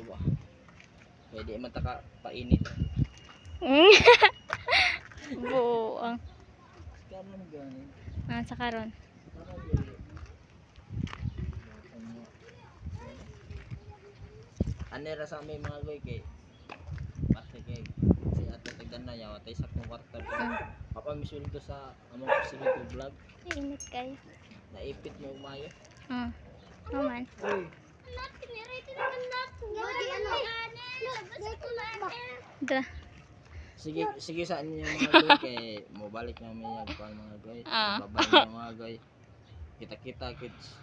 Awa. Pwede man taka painit. Buang. Karon gani. Sa karon. Anera sa may mga goy kay parte kay si ato tigdan na yaw tay sa kong kwarta. Papa misuldo sa among facility vlog. Init kayo. Naipit mo mayo. Naman. Uy, Da. sige sa inyo mga goy kay mo balik na may yag mga goy. Babay na mga goy. Kita-kita kids.